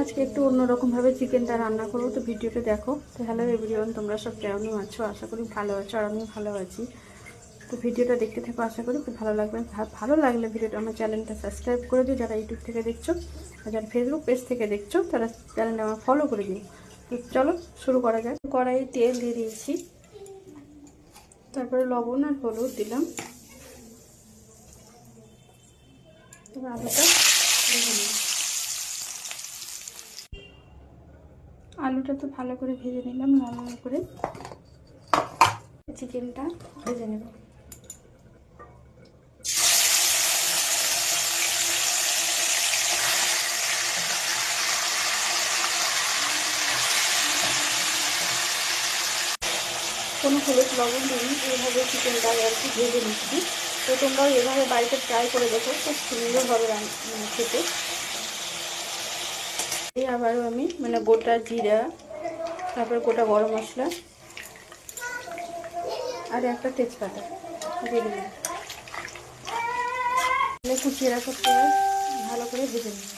আজকে একটু অন্যরকমভাবে চিকেনটা রান্না করবো, তো ভিডিওটা দেখো। তো হ্যালো এভরিওয়ান, তোমরা সব কেমন আছো? আশা করি ভালো আছো, আর আমিও ভালো আছি। তো ভিডিওটা দেখতে থাকো, আশা করি খুব ভালো লাগবে। ভালো লাগলে ভিডিওটা আমার চ্যানেলটা সাবস্ক্রাইব করে দিও যারা ইউটিউব থেকে দেখছো, আর যারা ফেসবুক পেজ থেকে দেখছো তারা চ্যানেলটা আমার ফলো করে দিও। তো চলো শুরু করা যাক। কড়াইয়ে তেল দিয়ে দিয়েছি, তারপরে লবণ আর হলুদ দিলাম। তারপর আলুটা ভেজে নিই। আলুটা তো ভালো করে ভেজে নিলাম, লাল লাল করে। চিকেনটা ভেজে নেব। কোনো হলুদ লবণ দিই, এইভাবে চিকেনটা আর কি ভেজে নিচ্ছি। তো তোমরাও এভাবে বাড়িতে ট্রাই করে দেখো, খুব সুন্দর হবে খেতে। এই আবারও আমি গোটা জিরা, তারপর গোটা গরম মশলা আর একটা তেজপাতা দিয়ে দিলাম। কুচিয়ে রাখা পেঁয়াজ ভালো করে ভেজে নেব।